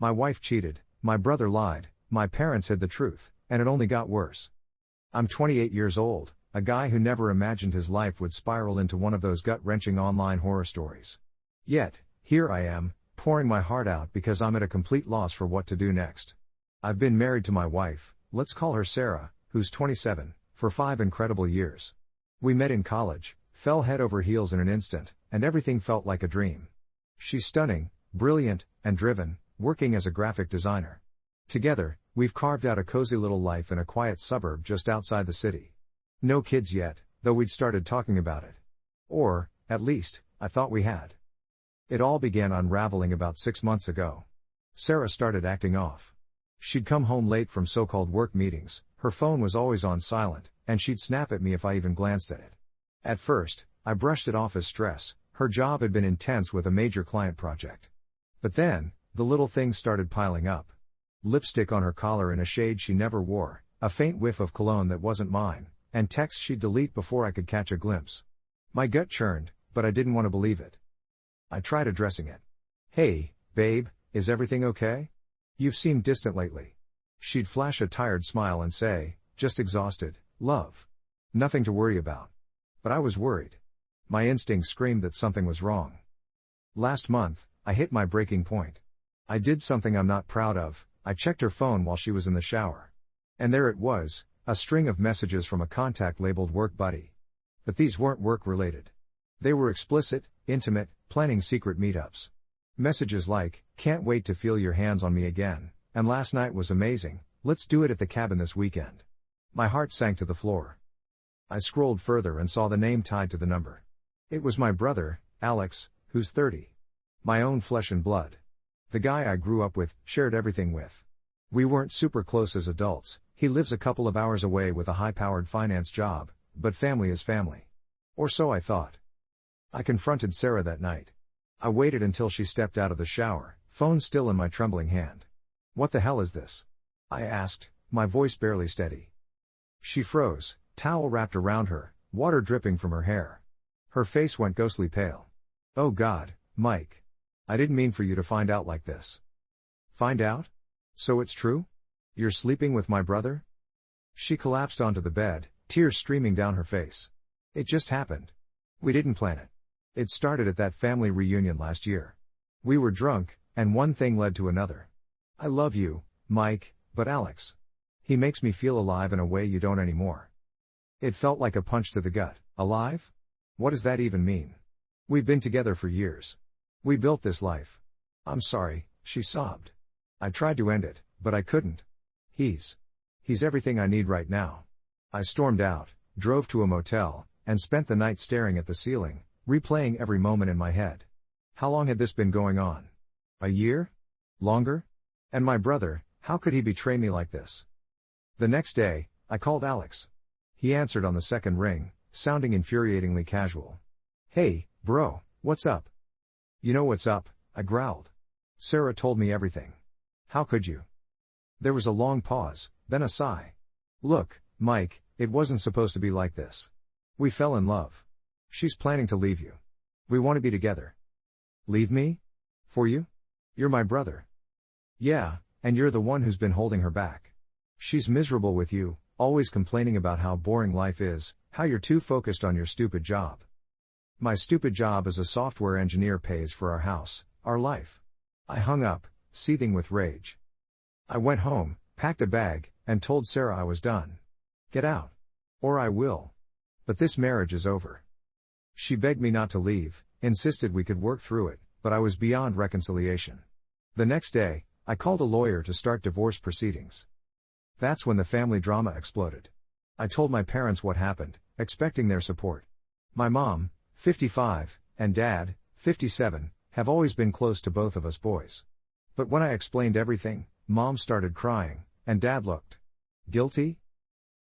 My wife cheated, my brother lied, my parents hid the truth, and it only got worse. I'm 28 years old, a guy who never imagined his life would spiral into one of those gut-wrenching online horror stories. Yet, here I am, pouring my heart out because I'm at a complete loss for what to do next. I've been married to my wife, let's call her Sarah, who's 27, for 5 incredible years. We met in college, fell head over heels in an instant, and everything felt like a dream. She's stunning, brilliant, and driven, working as a graphic designer. Together, we've carved out a cozy little life in a quiet suburb just outside the city. No kids yet, though we'd started talking about it. Or, at least, I thought we had. It all began unraveling about 6 months ago. Sarah started acting off. She'd come home late from so-called work meetings, her phone was always on silent, and she'd snap at me if I even glanced at it. At first, I brushed it off as stress, her job had been intense with a major client project. But then, the little things started piling up. Lipstick on her collar in a shade she never wore, a faint whiff of cologne that wasn't mine, and texts she'd delete before I could catch a glimpse. My gut churned, but I didn't want to believe it. I tried addressing it. "Hey, babe, is everything okay? You've seemed distant lately." She'd flash a tired smile and say, "Just exhausted, love. Nothing to worry about." But I was worried. My instincts screamed that something was wrong. Last month, I hit my breaking point. I did something I'm not proud of. I checked her phone while she was in the shower. And there it was, a string of messages from a contact labeled work buddy. But these weren't work-related. They were explicit, intimate, planning secret meetups. Messages like, "Can't wait to feel your hands on me again," and "Last night was amazing, let's do it at the cabin this weekend." My heart sank to the floor. I scrolled further and saw the name tied to the number. It was my brother, Alex, who's 30. My own flesh and blood. The guy I grew up with, shared everything with. We weren't super close as adults, he lives a couple of hours away with a high-powered finance job, but family is family. Or so I thought. I confronted Sarah that night. I waited until she stepped out of the shower, phone still in my trembling hand. "What the hell is this?" I asked, my voice barely steady. She froze, towel wrapped around her, water dripping from her hair. Her face went ghostly pale. "Oh God, Mike. I didn't mean for you to find out like this." "Find out? So it's true? You're sleeping with my brother?" She collapsed onto the bed, tears streaming down her face. "It just happened. We didn't plan it. It started at that family reunion last year. We were drunk, and one thing led to another. I love you, Mike, but Alex. He makes me feel alive in a way you don't anymore." It felt like a punch to the gut. Alive? What does that even mean? We've been together for years. We built this life. "I'm sorry," she sobbed. "I tried to end it, but I couldn't. He's everything I need right now." I stormed out, drove to a motel, and spent the night staring at the ceiling, replaying every moment in my head. How long had this been going on? A year? Longer? And my brother, how could he betray me like this? The next day, I called Alex. He answered on the second ring, sounding infuriatingly casual. "Hey, bro, what's up?" "You know what's up," I growled. "Sarah told me everything." "How could you?" There was a long pause, then a sigh. "Look, Mike, it wasn't supposed to be like this. We fell in love. She's planning to leave you. We want to be together." "Leave me? For you? You're my brother." "Yeah, and you're the one who's been holding her back. She's miserable with you, always complaining about how boring life is, how you're too focused on your stupid job." My stupid job as a software engineer pays for our house, our life. I hung up, seething with rage. I went home, packed a bag, and told Sarah I was done. "Get out. Or I will. But this marriage is over." She begged me not to leave, insisted we could work through it, but I was beyond reconciliation. The next day, I called a lawyer to start divorce proceedings. That's when the family drama exploded. I told my parents what happened, expecting their support. My mom, 55, and Dad, 57, have always been close to both of us boys. But when I explained everything, Mom started crying, and Dad looked guilty.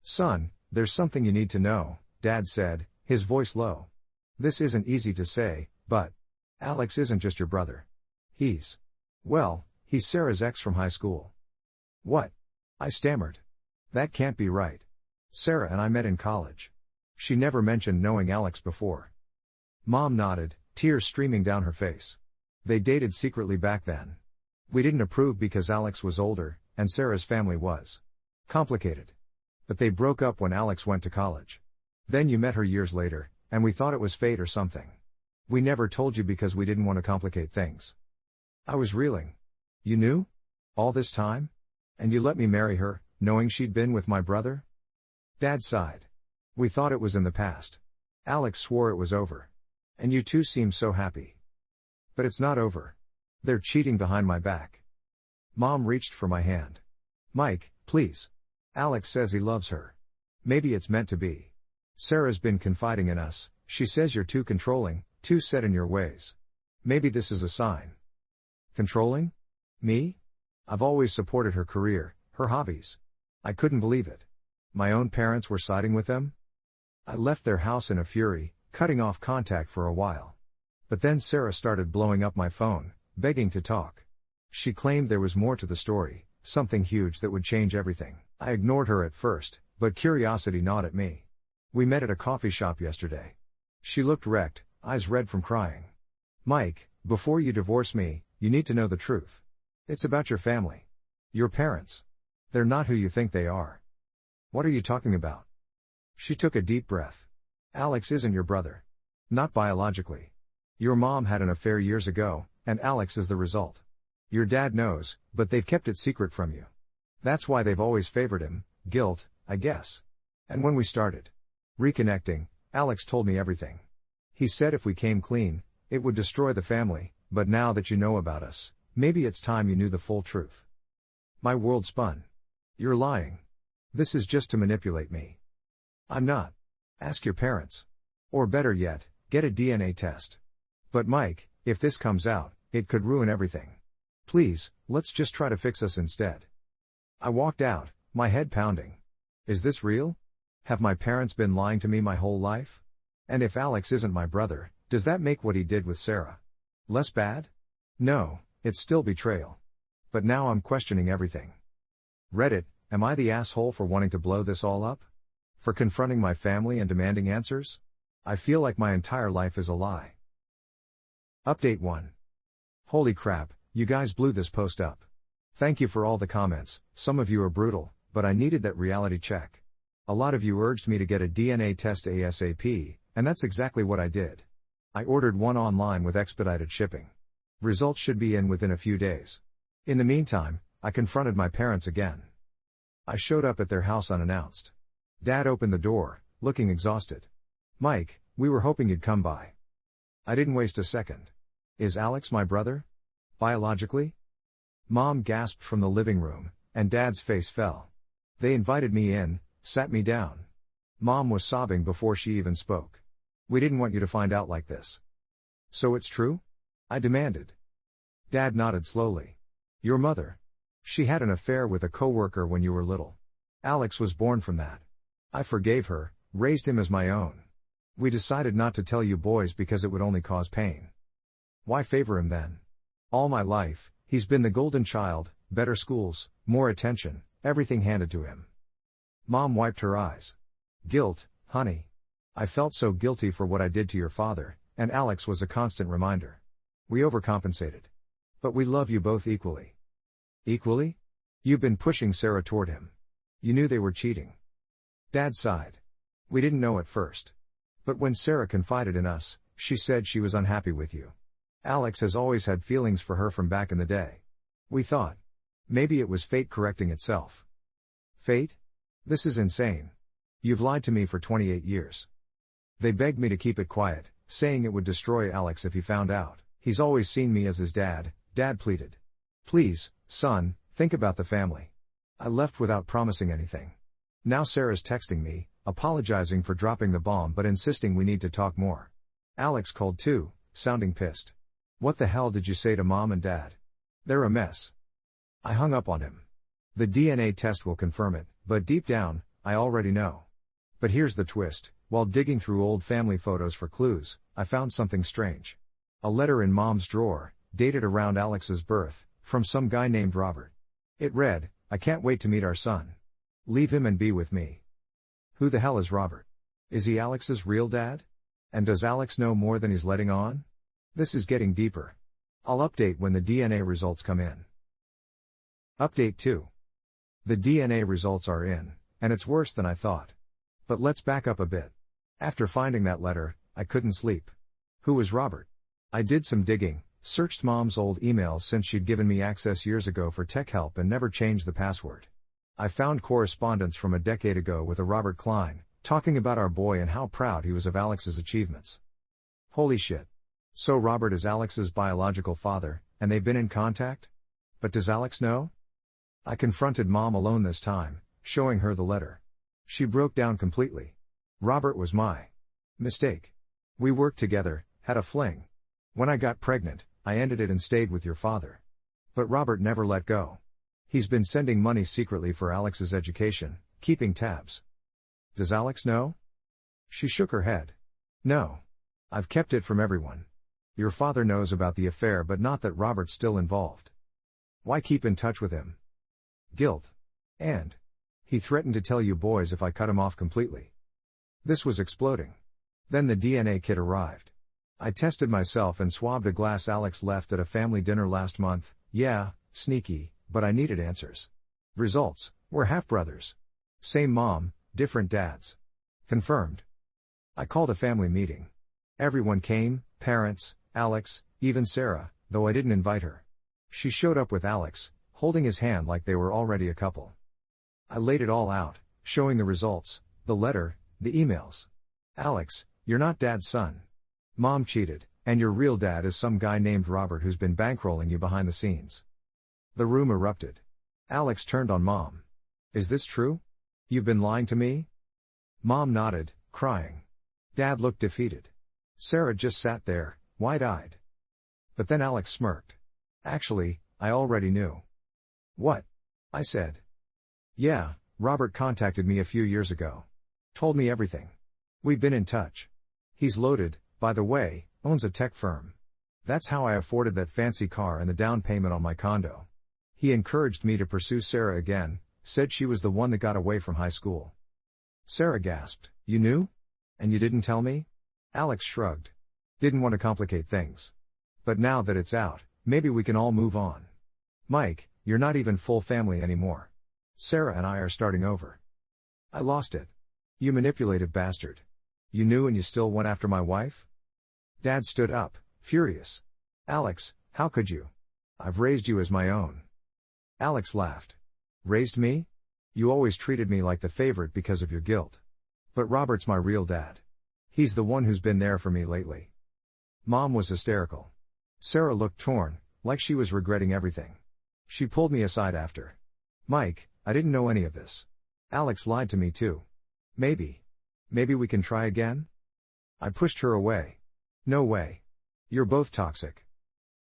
"Son, there's something you need to know," Dad said, his voice low. "This isn't easy to say, but Alex isn't just your brother. He's Sarah's ex from high school." "What?" I stammered. "That can't be right. Sarah and I met in college. She never mentioned knowing Alex before." Mom nodded, tears streaming down her face. "They dated secretly back then. We didn't approve because Alex was older, and Sarah's family was complicated. But they broke up when Alex went to college. Then you met her years later, and we thought it was fate or something. We never told you because we didn't want to complicate things. I was reeling. You knew? All this time? And you let me marry her, knowing she'd been with my brother? Dad sighed. We thought it was in the past. Alex swore it was over. And you two seemed so happy. But it's not over. They're cheating behind my back. Mom reached for my hand. Mike, please. Alex says he loves her. Maybe it's meant to be. Sarah's been confiding in us. She says you're too controlling, too set in your ways. Maybe this is a sign. Controlling? Me? I've always supported her career, her hobbies. I couldn't believe it. My own parents were siding with them? I left their house in a fury, cutting off contact for a while. But then Sarah started blowing up my phone, begging to talk. She claimed there was more to the story, something huge that would change everything. I ignored her at first, but curiosity gnawed at me. We met at a coffee shop yesterday. She looked wrecked, eyes red from crying. Mike, before you divorce me, you need to know the truth. It's about your family. Your parents. They're not who you think they are. What are you talking about? She took a deep breath. Alex isn't your brother. Not biologically. Your mom had an affair years ago, and Alex is the result. Your dad knows, but they've kept it secret from you. That's why they've always favored him. Guilt, I guess. And when we started reconnecting, Alex told me everything. He said if we came clean, it would destroy the family, but now that you know about us, maybe it's time you knew the full truth. My world spun. You're lying. This is just to manipulate me. I'm not. Ask your parents. Or better yet, get a DNA test. But Mike, if this comes out, it could ruin everything. Please, let's just try to fix us instead. I walked out, my head pounding. Is this real? Have my parents been lying to me my whole life? And if Alex isn't my brother, does that make what he did with Sarah less bad? No, it's still betrayal. But now I'm questioning everything. Reddit, am I the asshole for wanting to blow this all up? For confronting my family and demanding answers? I feel like my entire life is a lie. Update 1. Holy crap, you guys blew this post up. Thank you for all the comments, some of you are brutal, but I needed that reality check. A lot of you urged me to get a DNA test ASAP, and that's exactly what I did. I ordered one online with expedited shipping. Results should be in within a few days. In the meantime, I confronted my parents again. I showed up at their house unannounced. Dad opened the door, looking exhausted. Mike, we were hoping you'd come by. I didn't waste a second. Is Alex my brother? Biologically? Mom gasped from the living room, and Dad's face fell. They invited me in, sat me down. Mom was sobbing before she even spoke. We didn't want you to find out like this. So it's true? I demanded. Dad nodded slowly. Your mother. She had an affair with a coworker when you were little. Alex was born from that. I forgave her, raised him as my own. We decided not to tell you boys because it would only cause pain. Why favor him then? All my life, he's been the golden child, better schools, more attention, everything handed to him. Mom wiped her eyes. Guilt, honey. I felt so guilty for what I did to your father, and Alex was a constant reminder. We overcompensated. But we love you both equally. Equally? You've been pushing Sarah toward him. You knew they were cheating. Dad sighed. We didn't know at first. But when Sarah confided in us, she said she was unhappy with you. Alex has always had feelings for her from back in the day. We thought. Maybe it was fate correcting itself. Fate? This is insane. You've lied to me for 28 years. They begged me to keep it quiet, saying it would destroy Alex if he found out. He's always seen me as his dad, Dad pleaded. Please, son, think about the family. I left without promising anything. Now Sarah's texting me, apologizing for dropping the bomb but insisting we need to talk more. Alex called too, sounding pissed. What the hell did you say to Mom and Dad? They're a mess. I hung up on him. The DNA test will confirm it, but deep down, I already know. But here's the twist, while digging through old family photos for clues, I found something strange. A letter in Mom's drawer, dated around Alex's birth, from some guy named Robert. It read, I can't wait to meet our son. Leave him and be with me. Who the hell is Robert? Is he Alex's real dad? And does Alex know more than he's letting on? This is getting deeper. I'll update when the DNA results come in. Update 2. The DNA results are in, and it's worse than I thought. But let's back up a bit. After finding that letter, I couldn't sleep. Who was Robert? I did some digging, searched Mom's old emails since she'd given me access years ago for tech help and never changed the password. I found correspondence from a decade ago with a Robert Klein, talking about our boy and how proud he was of Alex's achievements. Holy shit. So Robert is Alex's biological father, and they've been in contact? But does Alex know? I confronted Mom alone this time, showing her the letter. She broke down completely. Robert was my mistake. We worked together, had a fling. When I got pregnant, I ended it and stayed with your father. But Robert never let go. He's been sending money secretly for Alex's education, keeping tabs. Does Alex know? She shook her head. No. I've kept it from everyone. Your father knows about the affair but not that Robert's still involved. Why keep in touch with him? Guilt. And he threatened to tell you boys if I cut him off completely. This was exploding. Then the DNA kit arrived. I tested myself and swabbed a glass Alex left at a family dinner last month. Yeah, sneaky, but I needed answers. Results, we're half-brothers. Same mom, different dads. Confirmed. I called a family meeting. Everyone came, parents, Alex, even Sarah, though I didn't invite her. She showed up with Alex, holding his hand like they were already a couple. I laid it all out, showing the results, the letter, the emails. Alex, you're not Dad's son. Mom cheated, and your real dad is some guy named Robert who's been bankrolling you behind the scenes. The room erupted. Alex turned on Mom. Is this true? You've been lying to me? Mom nodded, crying. Dad looked defeated. Sarah just sat there, wide-eyed. But then Alex smirked. Actually, I already knew. What? I said. Yeah, Robert contacted me a few years ago. Told me everything. We've been in touch. He's loaded, by the way, owns a tech firm. That's how I afforded that fancy car and the down payment on my condo. He encouraged me to pursue Sarah again, said she was the one that got away from high school. Sarah gasped, You knew? And you didn't tell me? Alex shrugged. Didn't want to complicate things. But now that it's out, maybe we can all move on. Mike, you're not even full family anymore. Sarah and I are starting over. I lost it. You manipulative bastard. You knew and you still went after my wife? Dad stood up, furious. Alex, how could you? I've raised you as my own. Alex laughed. Raised me? You always treated me like the favorite because of your guilt. But Robert's my real dad. He's the one who's been there for me lately. Mom was hysterical. Sarah looked torn, like she was regretting everything. She pulled me aside after. Mike, I didn't know any of this. Alex lied to me too. Maybe we can try again? I pushed her away. No way. You're both toxic.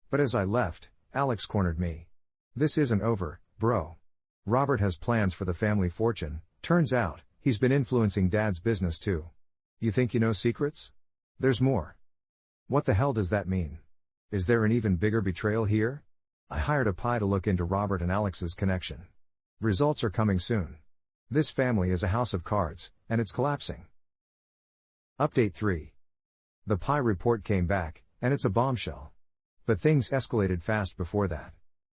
But as I left, Alex cornered me. This isn't over, bro. Robert has plans for the family fortune. Turns out, he's been influencing Dad's business too. You think you know secrets? There's more. What the hell does that mean? Is there an even bigger betrayal here? I hired a PI to look into Robert and Alex's connection. Results are coming soon. This family is a house of cards, and it's collapsing. Update 3. The PI report came back, and it's a bombshell. But things escalated fast before that.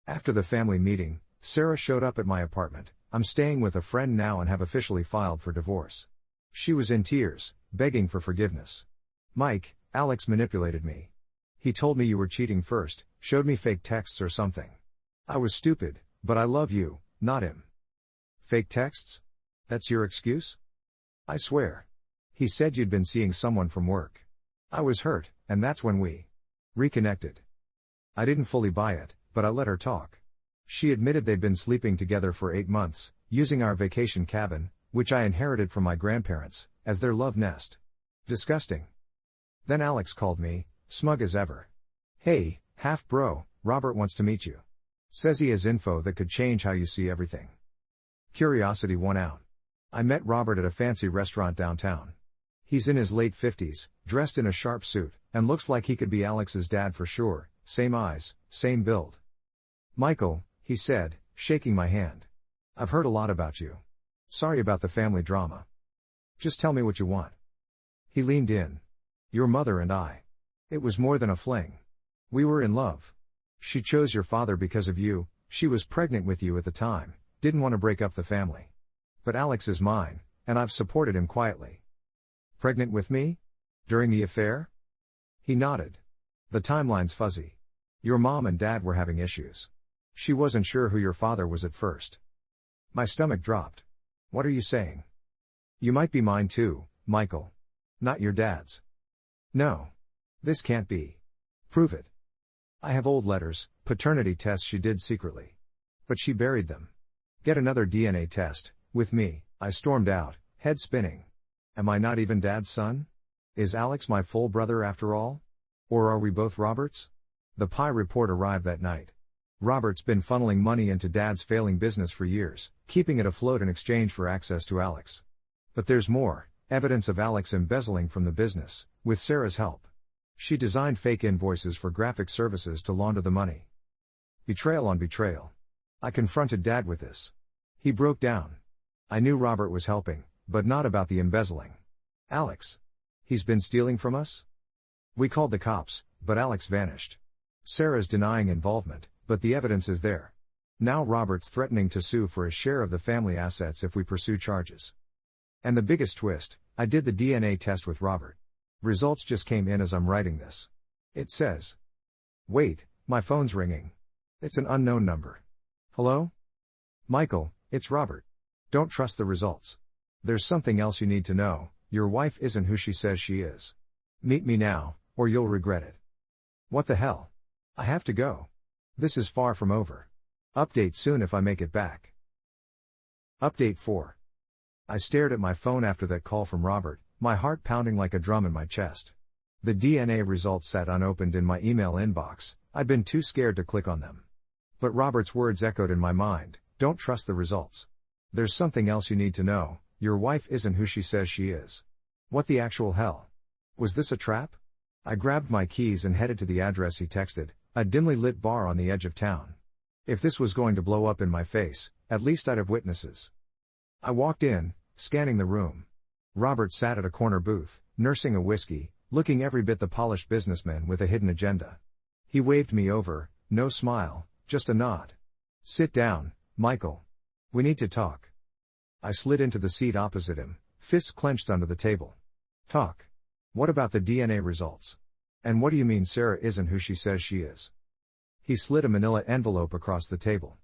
After the family meeting, Sarah showed up at my apartment. I'm staying with a friend now and have officially filed for divorce. She was in tears, begging for forgiveness. Mike, Alex manipulated me. He told me you were cheating first, showed me fake texts or something. I was stupid, but I love you, not him. Fake texts? That's your excuse? I swear. He said you'd been seeing someone from work. I was hurt, and that's when we reconnected. I didn't fully buy it, but I let her talk. She admitted they'd been sleeping together for 8 months, using our vacation cabin, which I inherited from my grandparents, as their love nest. Disgusting. Then Alex called me, smug as ever. Hey, half-bro, Robert wants to meet you. Says he has info that could change how you see everything. Curiosity won out. I met Robert at a fancy restaurant downtown. He's in his late 50s, dressed in a sharp suit, and looks like he could be Alex's dad for sure, same eyes, same build. Michael, he said, shaking my hand. I've heard a lot about you. Sorry about the family drama. Just tell me what you want. He leaned in. Your mother and I. It was more than a fling. We were in love. She chose your father because of you, She was pregnant with you at the time, didn't want to break up the family. But Alex is mine, and I've supported him quietly. Pregnant with me? During the affair? He nodded. The timeline's fuzzy. Your mom and dad were having issues. She wasn't sure who your father was at first. My stomach dropped. What are you saying? You might be mine too, Michael. Not your dad's. No. This can't be. Prove it. I have old letters, paternity tests she did secretly. But she buried them. Get another DNA test, with me, I stormed out, head spinning. Am I not even Dad's son? Is Alex my full brother after all? Or are we both Roberts? The Pie report arrived that night. Robert's been funneling money into Dad's failing business for years, keeping it afloat in exchange for access to Alex. But there's more, evidence of Alex embezzling from the business, with Sarah's help. She designed fake invoices for graphic services to launder the money. Betrayal on betrayal. I confronted Dad with this. He broke down. I knew Robert was helping, but not about the embezzling. Alex. He's been stealing from us? We called the cops, but Alex vanished. Sarah's denying involvement, but the evidence is there. Now Robert's threatening to sue for a share of the family assets if we pursue charges. And the biggest twist, I did the DNA test with Robert. Results just came in as I'm writing this. It says. Wait, my phone's ringing. It's an unknown number. Hello? Michael, it's Robert. Don't trust the results. There's something else you need to know, your wife isn't who she says she is. Meet me now, or you'll regret it. What the hell? I have to go. This is far from over. Update soon if I make it back. Update 4. I stared at my phone after that call from Robert, my heart pounding like a drum in my chest. The DNA results sat unopened in my email inbox, I'd been too scared to click on them. But Robert's words echoed in my mind, don't trust the results. There's something else you need to know, your wife isn't who she says she is. What the actual hell? Was this a trap? I grabbed my keys and headed to the address he texted, a dimly lit bar on the edge of town. If this was going to blow up in my face, at least I'd have witnesses. I walked in, scanning the room. Robert sat at a corner booth, nursing a whiskey, looking every bit the polished businessman with a hidden agenda. He waved me over, no smile, just a nod. Sit down, Michael. We need to talk. I slid into the seat opposite him, fists clenched under the table. Talk. What about the DNA results? And what do you mean Sarah isn't who she says she is? He slid a manila envelope across the table.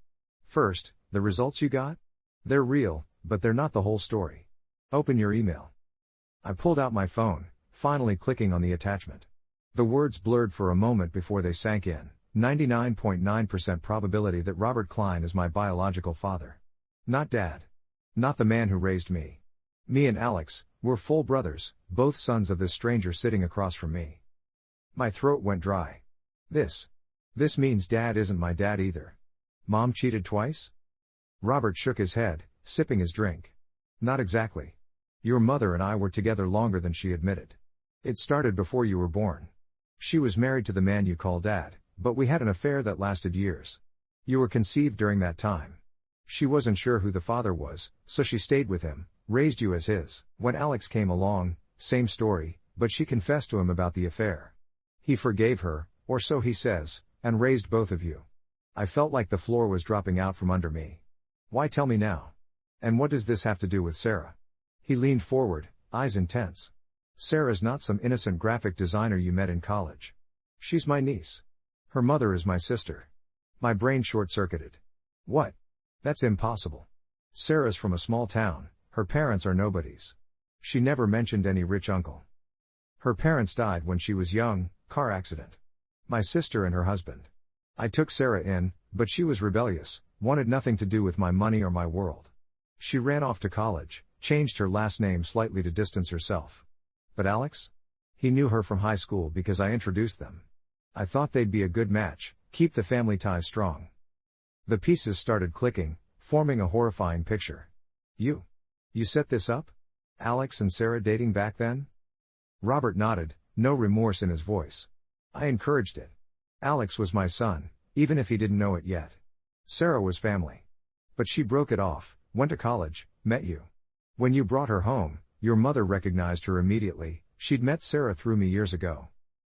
First, the results you got? They're real, but they're not the whole story. Open your email. I pulled out my phone, finally clicking on the attachment. The words blurred for a moment before they sank in. 99.9% probability that Robert Klein is my biological father. Not Dad. Not the man who raised me. Me and Alex, we're full brothers, both sons of this stranger sitting across from me. My throat went dry. This means Dad isn't my dad either. Mom cheated twice? Robert shook his head, sipping his drink. Not exactly. Your mother and I were together longer than she admitted. It started before you were born. She was married to the man you call Dad, but we had an affair that lasted years. You were conceived during that time. She wasn't sure who the father was, so she stayed with him, raised you as his. When Alex came along, same story, but she confessed to him about the affair. He forgave her, or so he says, and raised both of you. I felt like the floor was dropping out from under me. Why tell me now? And what does this have to do with Sarah? He leaned forward, eyes intense. Sarah's not some innocent graphic designer you met in college. She's my niece. Her mother is my sister. My brain short-circuited. What? That's impossible. Sarah's from a small town, her parents are nobodies. She never mentioned any rich uncle. Her parents died when she was young, car accident. My sister and her husband. I took Sarah in, but she was rebellious, wanted nothing to do with my money or my world. She ran off to college, changed her last name slightly to distance herself. But Alex? He knew her from high school because I introduced them. I thought they'd be a good match, keep the family ties strong. The pieces started clicking, forming a horrifying picture. You set this up? Alex and Sarah dating back then? Robert nodded, no remorse in his voice. I encouraged it. Alex was my son, even if he didn't know it yet. Sarah was family. But she broke it off, went to college, met you. When you brought her home, your mother recognized her immediately, she'd met Sarah through me years ago.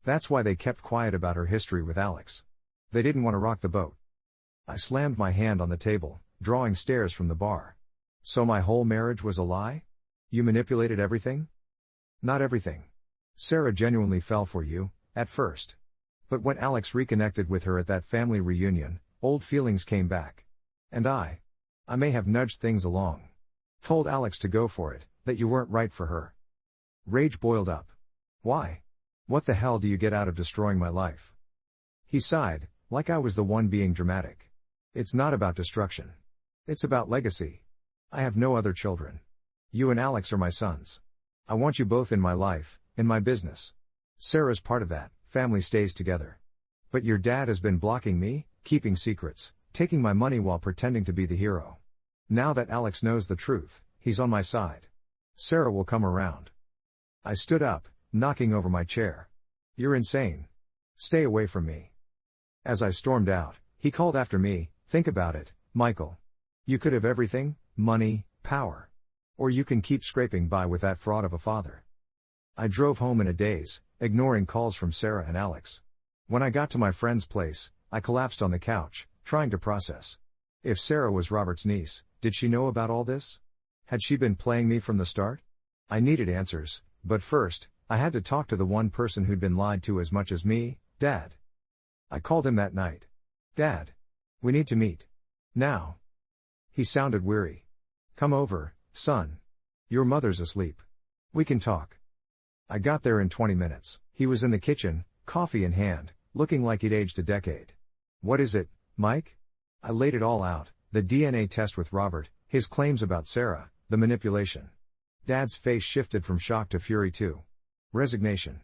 That's why they kept quiet about her history with Alex. They didn't want to rock the boat. I slammed my hand on the table, drawing stares from the bar. So my whole marriage was a lie? You manipulated everything? Not everything. Sarah genuinely fell for you, at first. But when Alex reconnected with her at that family reunion, old feelings came back. And I may have nudged things along. Told Alex to go for it, that you weren't right for her. Rage boiled up. Why? What the hell do you get out of destroying my life? He sighed, like I was the one being dramatic. It's not about destruction. It's about legacy. I have no other children. You and Alex are my sons. I want you both in my life, in my business. Sarah's part of that, family stays together. But your dad has been blocking me, keeping secrets, taking my money while pretending to be the hero. Now that Alex knows the truth, he's on my side. Sarah will come around. I stood up, knocking over my chair. You're insane. Stay away from me. As I stormed out, he called after me, think about it, Michael. You could have everything, money, power. Or you can keep scraping by with that fraud of a father. I drove home in a daze, ignoring calls from Sarah and Alex. When I got to my friend's place, I collapsed on the couch, trying to process. If Sarah was Robert's niece, did she know about all this? Had she been playing me from the start? I needed answers, but first, I had to talk to the one person who'd been lied to as much as me, Dad. I called him that night. Dad. We need to meet. Now. He sounded weary. Come over, son. Your mother's asleep. We can talk. I got there in 20 minutes. He was in the kitchen, coffee in hand, looking like he'd aged a decade. What is it, Mike? I laid it all out, the DNA test with Robert, his claims about Sarah, the manipulation. Dad's face shifted from shock to fury to resignation.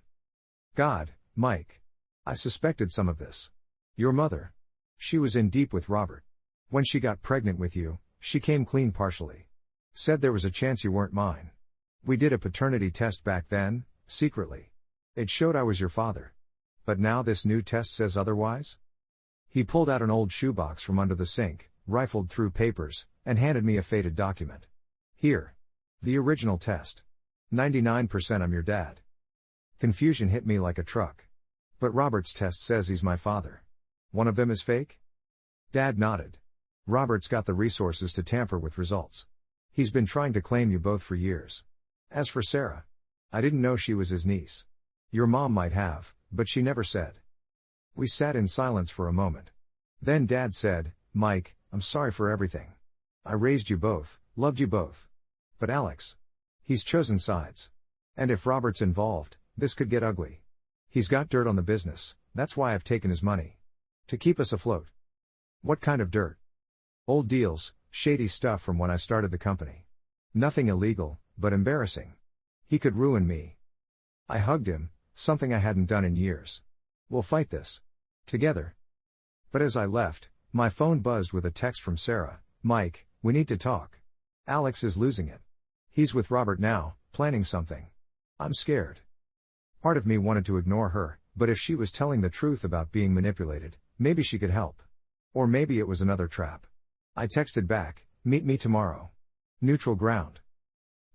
God, Mike. I suspected some of this. Your mother. She was in deep with Robert. When she got pregnant with you, she came clean partially. Said there was a chance you weren't mine. We did a paternity test back then, secretly. It showed I was your father. But now this new test says otherwise? He pulled out an old shoebox from under the sink, rifled through papers, and handed me a faded document. Here. The original test. 99% I'm your dad. Confusion hit me like a truck. But Robert's test says he's my father. One of them is fake? Dad nodded. Robert's got the resources to tamper with results. He's been trying to claim you both for years. As for Sarah, I didn't know she was his niece. Your mom might have, but she never said. We sat in silence for a moment. Then Dad said, Mike, I'm sorry for everything. I raised you both, loved you both. But Alex. He's chosen sides. And if Robert's involved, this could get ugly. He's got dirt on the business, that's why I've taken his money. To keep us afloat. What kind of dirt? Old deals, shady stuff from when I started the company. Nothing illegal, but embarrassing. He could ruin me. I hugged him, something I hadn't done in years. We'll fight this. Together. But as I left, my phone buzzed with a text from Sarah. Mike, we need to talk. Alex is losing it. He's with Robert now, planning something. I'm scared. Part of me wanted to ignore her, but if she was telling the truth about being manipulated, maybe she could help. Or maybe it was another trap. I texted back, meet me tomorrow. Neutral ground.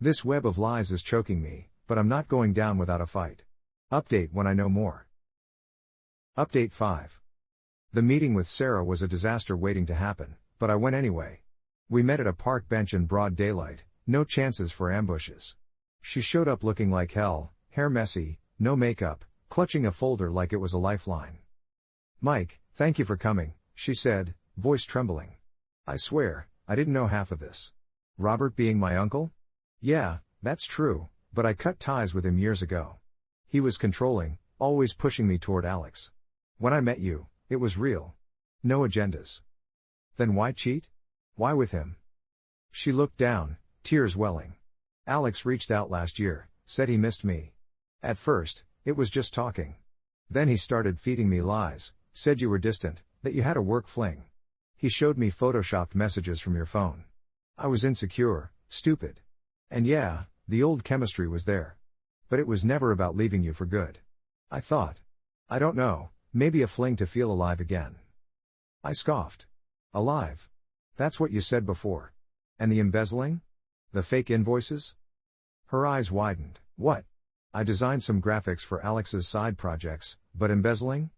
This web of lies is choking me, but I'm not going down without a fight. Update when I know more. Update 5. The meeting with Sarah was a disaster waiting to happen, but I went anyway. We met at a park bench in broad daylight, no chances for ambushes. She showed up looking like hell, hair messy, no makeup, clutching a folder like it was a lifeline. Mike, thank you for coming, she said, voice trembling. I swear, I didn't know half of this. Robert being my uncle? Yeah, that's true, but I cut ties with him years ago. He was controlling, always pushing me toward Alex. When I met you, it was real. No agendas. Then why cheat? Why with him? She looked down, tears welling. Alex reached out last year, said he missed me. At first, it was just talking. Then he started feeding me lies, said you were distant, that you had a work fling. He showed me photoshopped messages from your phone. I was insecure, stupid. And yeah, the old chemistry was there. But it was never about leaving you for good. I thought. I don't know, maybe a fling to feel alive again. I scoffed. Alive? That's what you said before. And the embezzling? The fake invoices? Her eyes widened. What? I designed some graphics for Alex's side projects, but embezzling?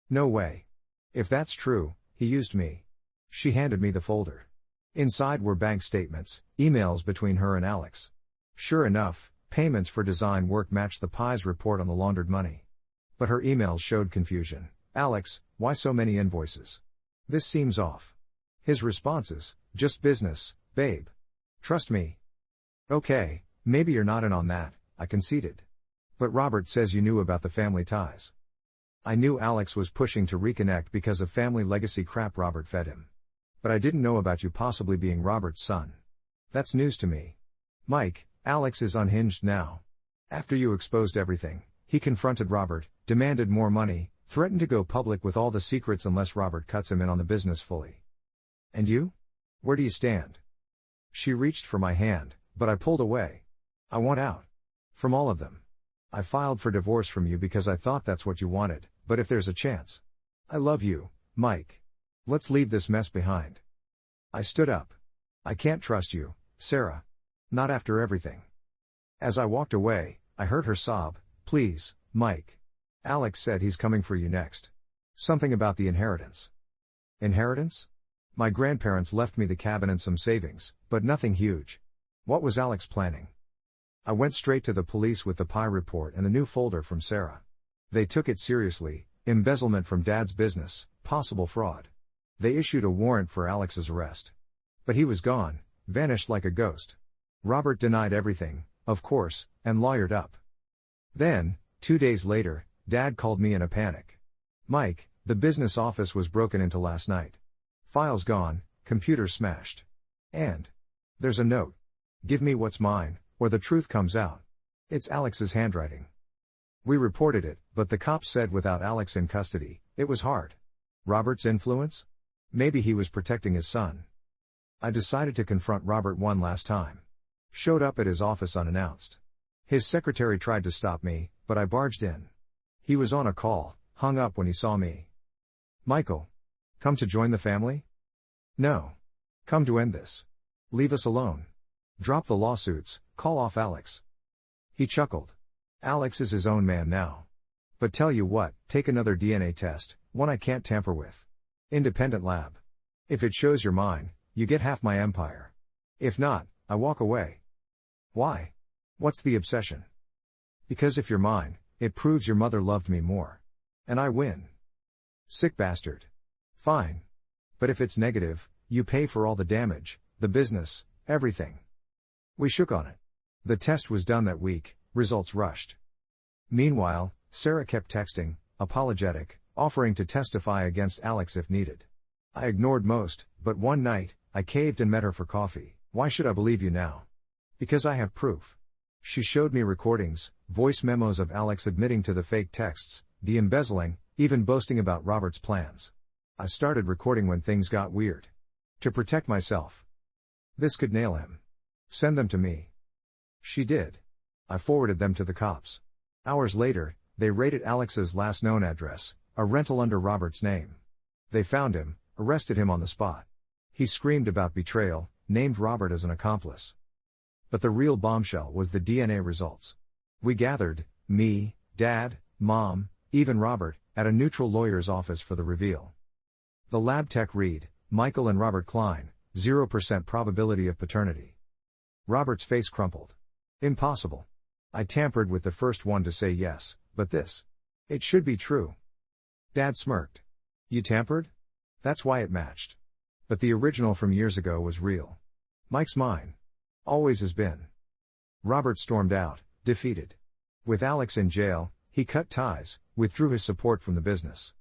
No way. If that's true, he used me. She handed me the folder. Inside were bank statements, emails between her and Alex. Sure enough, payments for design work matched the Pi's report on the laundered money. But her emails showed confusion. Alex, why so many invoices? This seems off. His responses, just business, babe. Trust me. Okay, maybe you're not in on that, I conceded. But Robert says you knew about the family ties. I knew Alex was pushing to reconnect because of family legacy crap Robert fed him. But I didn't know about you possibly being Robert's son. That's news to me. Mike, Alex is unhinged now. After you exposed everything, he confronted Robert, demanded more money, threatened to go public with all the secrets unless Robert cuts him in on the business fully. And you? Where do you stand? She reached for my hand, but I pulled away. I want out. From all of them. I filed for divorce from you because I thought that's what you wanted, but if there's a chance. I love you, Mike. Let's leave this mess behind. I stood up. I can't trust you, Sarah. Not after everything. As I walked away, I heard her sob, please, Mike. Alex said he's coming for you next. Something about the inheritance. Inheritance? My grandparents left me the cabin and some savings, but nothing huge. What was Alex planning? I went straight to the police with the Pi report and the new folder from Sarah. They took it seriously, embezzlement from Dad's business, possible fraud. They issued a warrant for Alex's arrest. But he was gone, vanished like a ghost. Robert denied everything, of course, and lawyered up. Then, 2 days later, Dad called me in a panic. Mike, the business office was broken into last night. Files gone, computer smashed. And there's a note. Give me what's mine, or the truth comes out. It's Alex's handwriting. We reported it, but the cops said without Alex in custody, it was hard. Robert's influence? Maybe he was protecting his son. I decided to confront Robert one last time. Showed up at his office unannounced. His secretary tried to stop me, but I barged in. He was on a call, hung up when he saw me. Michael. Come to join the family? No. Come to end this. Leave us alone. Drop the lawsuits, call off Alex. He chuckled. Alex is his own man now. But tell you what, take another DNA test, one I can't tamper with. Independent lab. If it shows you're mine, you get half my empire. If not, I walk away. Why? What's the obsession? Because if you're mine, it proves your mother loved me more. And I win. Sick bastard. Fine. But if it's negative, you pay for all the damage, the business, everything. We shook on it. The test was done that week, results rushed. Meanwhile, Sarah kept texting, apologetic, offering to testify against Alex if needed. I ignored most, but one night, I caved and met her for coffee. Why should I believe you now? Because I have proof. She showed me recordings, voice memos of Alex admitting to the fake texts, the embezzling, even boasting about Robert's plans. I started recording when things got weird. To protect myself. This could nail him. Send them to me. She did. I forwarded them to the cops. Hours later, they raided Alex's last known address, a rental under Robert's name. They found him, arrested him on the spot. He screamed about betrayal, named Robert as an accomplice. But the real bombshell was the DNA results. We gathered, me, Dad, Mom, even Robert, at a neutral lawyer's office for the reveal. The lab tech read, Michael and Robert Klein, 0% probability of paternity. Robert's face crumpled. Impossible. I tampered with the first one to say yes, but this. It should be true. Dad smirked. You tampered? That's why it matched. But the original from years ago was real. Mike's mine. Always has been. Robert stormed out, defeated. With Alex in jail, he cut ties, withdrew his support from the business.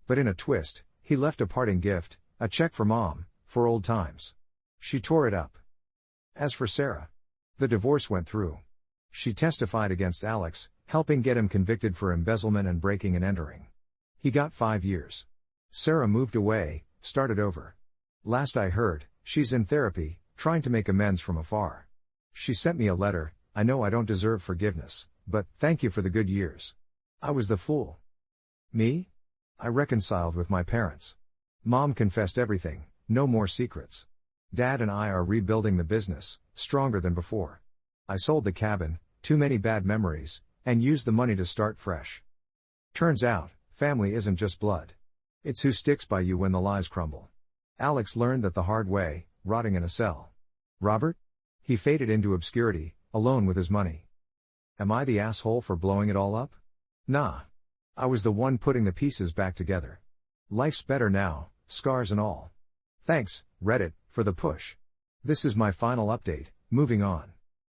But in a twist, he left a parting gift, a check for Mom, for old times. She tore it up. As for Sarah, the divorce went through. She testified against Alex, helping get him convicted for embezzlement and breaking and entering. He got 5 years. Sarah moved away, started over. Last I heard, she's in therapy, trying to make amends from afar. She sent me a letter. I know I don't deserve forgiveness, but thank you for the good years. I was the fool. Me? I reconciled with my parents. Mom confessed everything, no more secrets. Dad and I are rebuilding the business, stronger than before. I sold the cabin, too many bad memories, and used the money to start fresh. Turns out, family isn't just blood. It's who sticks by you when the lies crumble. Alex learned that the hard way, rotting in a cell. Robert? He faded into obscurity, alone with his money. Am I the asshole for blowing it all up? Nah. I was the one putting the pieces back together. Life's better now, scars and all. Thanks, Reddit, for the push. This is my final update, moving on.